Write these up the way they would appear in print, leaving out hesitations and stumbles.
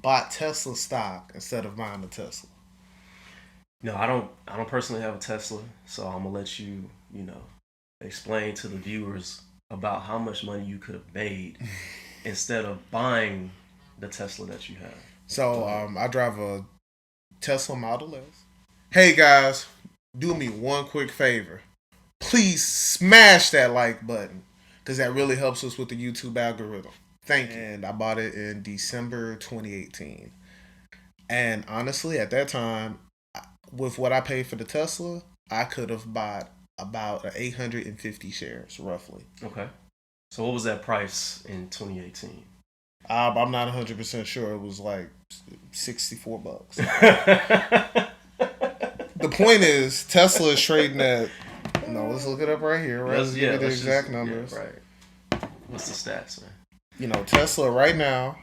bought Tesla stock instead of buying a Tesla? No, I don't personally have a Tesla, so I'm gonna let you, explain to the viewers about how much money you could have made instead of buying the Tesla that you have. Go So ahead. I drive a Tesla Model S. Hey guys, do me one quick favor. Please smash that like button because that really helps us with the YouTube algorithm. Thank you. And I bought it in December 2018. And honestly, at that time, with what I paid for the Tesla, I could have bought about 850 shares roughly. Okay. So what was that price in 2018? I'm not 100% sure. It was like $64. The point is, Tesla is trading at. No, let's look it up right here. Right, let's give you the Let's just exact numbers. right. What's the stats, man? Tesla right now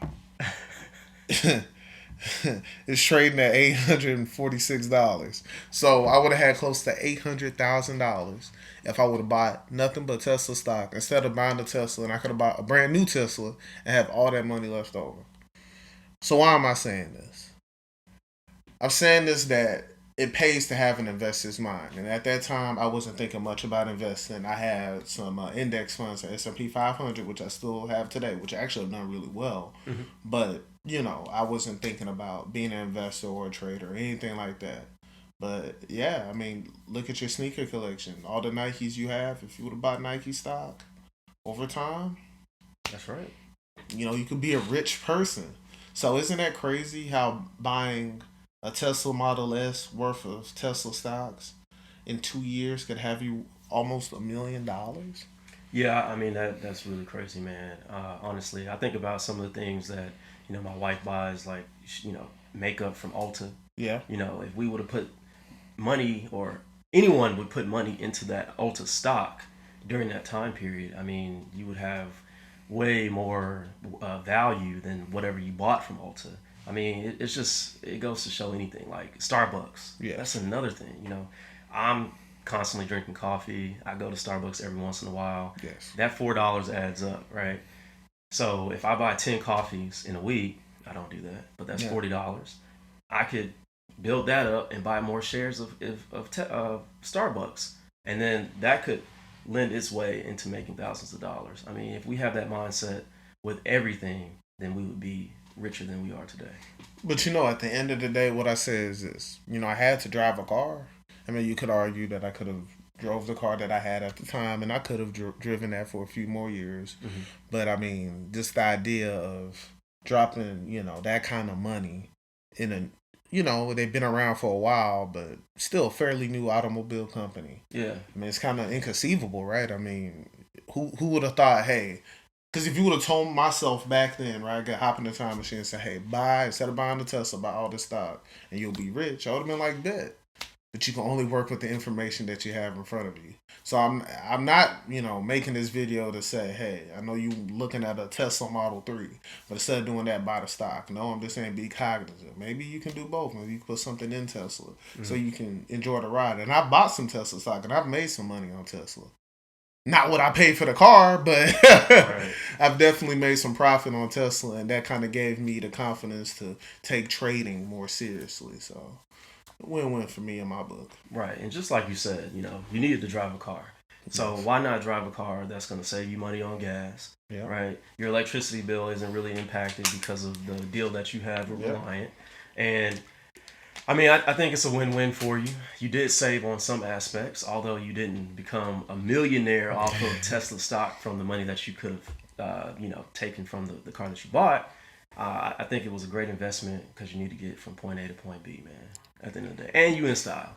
is trading at $846. So I would have had close to $800,000 if I would have bought nothing but Tesla stock instead of buying the Tesla, and I could have bought a brand new Tesla and have all that money left over. So why am I saying this? I'm saying this that it pays to have an investor's mind. And at that time, I wasn't thinking much about investing. I had some index funds, S&P 500, which I still have today, which actually have done really well. Mm-hmm. But, I wasn't thinking about being an investor or a trader or anything like that. But yeah, I mean, look at your sneaker collection. All the Nikes you have, if you would have bought Nike stock over time, That's right. you could be a rich person. So isn't that crazy how buying a Tesla Model S worth of Tesla stocks in 2 years could have you almost $1 million? Yeah, I mean that's really crazy, man. Honestly, I think about some of the things that my wife buys, like makeup from Ulta. Yeah. If we would have put money, or anyone would put money into that Ulta stock during that time period, I mean, you would have way more value than whatever you bought from Ulta. I mean, it goes to show anything. Like Starbucks, that's Yes. another thing. I'm constantly drinking coffee. I go to Starbucks every once in a while. Yes. That $4 adds up, right? So if I buy 10 coffees in a week, I don't do that, but that's Yeah. $40. I could build that up and buy more shares of Starbucks, and then that could lend its way into making thousands of dollars. I mean, if we have that mindset with everything, then we would be richer than we are today. But at the end of the day, what I say is this. I had to drive a car. I mean, you could argue that I could have drove the car that I had at the time, and I could have driven that for a few more years. Mm-hmm. But I mean, just the idea of dropping, that kind of money in a, they've been around for a while, but still a fairly new automobile company. Yeah. I mean, it's kind of inconceivable, right? I mean, who would have thought, hey, because if you would have told myself back then, right, I could hop in the time machine and say, hey, instead of buying the Tesla, buy all this stock and you'll be rich, I would have been like, bet. But you can only work with the information that you have in front of you. So I'm not, making this video to say, hey, I know you looking at a Tesla Model 3, but instead of doing that, buy the stock. No, I'm just saying be cognizant. Maybe you can do both. Maybe you can put something in Tesla so Mm-hmm. you can enjoy the ride. And I bought some Tesla stock and I've made some money on Tesla. Not what I paid for the car, but Right. I've definitely made some profit on Tesla, and that kind of gave me the confidence to take trading more seriously. So, win-win for me in my book. Right. And just like you said, you needed to drive a car. So Yes. why not drive a car that's going to save you money on gas, Yeah. right? Your electricity bill isn't really impacted because of the deal that you have with Yeah. Reliant. And I mean, I think it's a win-win for you. You did save on some aspects, although you didn't become a millionaire off of Tesla stock from the money that you could have, taken from the car that you bought. I think it was a great investment because you need to get from point A to point B, man. At the end of the day, and you in style,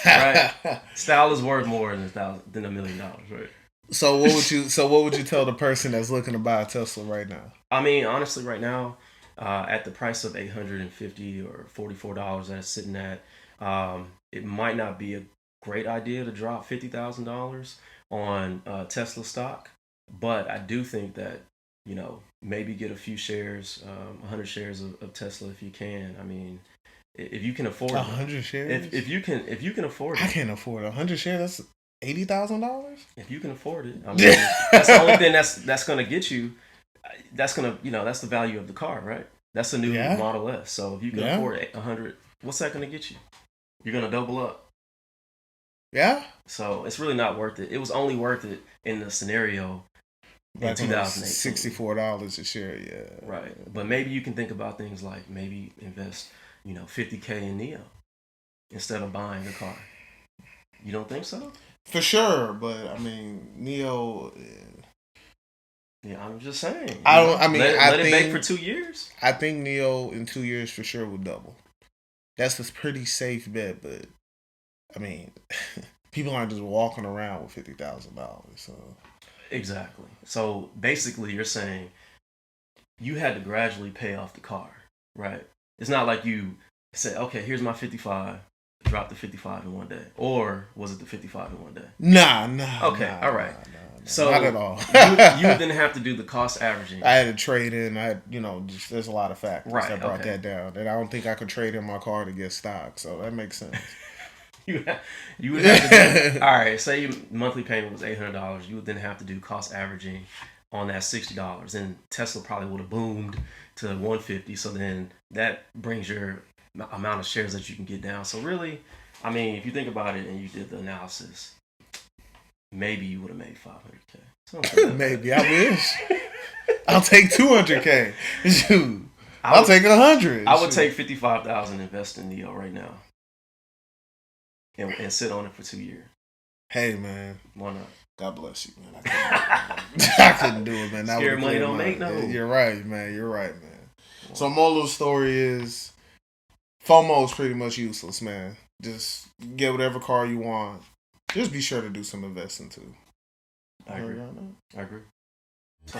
right? Style is worth more than $1 million, right? So what would you tell the person that's looking to buy a Tesla right now? I mean, honestly, right now, at the price of 850 or $44 that it's sitting at, it might not be a great idea to drop $50,000 on Tesla stock, but I do think that maybe get a few shares, 100 shares of Tesla if you can. I mean, if you can afford A it, hundred shares? if you can afford I it, can't afford 100 shares. That's $80,000. if you can afford it, I mean, that's the only thing that's gonna get you. That's gonna, that's the value of the car, right? That's a new Yeah. Model S. So if you can Yeah. afford 100, what's that going to get you? You're going to double up. Yeah. So it's really not worth it. It was only worth it in the scenario in Back when it was 2018. $64 a share. Yeah. Right. But maybe you can think about things like maybe invest, $50K in Neo instead of buying a car. You don't think so? For sure, but I mean, Neo. Yeah, I'm just saying. Let it bake for 2 years. I think Neo in 2 years for sure will double. That's a pretty safe bet, but I mean, people aren't just walking around with $50,000. So Exactly. So basically, you're saying you had to gradually pay off the car, right? It's not like you said, "Okay, here's my 55." Drop the 55 in one day, or was it the 55 in one day? Nah. Okay, all right. Nah, so not at all. you didn't have to do the cost averaging. I had to trade in. Just there's a lot of factors that brought okay. that down, and I don't think I could trade in my car to get stock. So that makes sense. you would have to do, all right. Say your monthly payment was $800. You would then have to do cost averaging on that $60, and Tesla probably would have boomed to 150. So then that brings your amount of shares that you can get down. So really, I mean, if you think about it and you did the analysis, maybe you would have made $500K. Maybe I wish. I'll take $200K. Shoot, I'll take 100. I would take 55,000, invest in Neo right now, and sit on it for 2 years. Hey man, why not? God bless you, man. I couldn't do it, man. Scared money don't make no. You're right, man. So moral of the story is, FOMO is pretty much useless, man. Just get whatever car you want. Just be sure to do some investing too. I agree. I agree. I agree. So,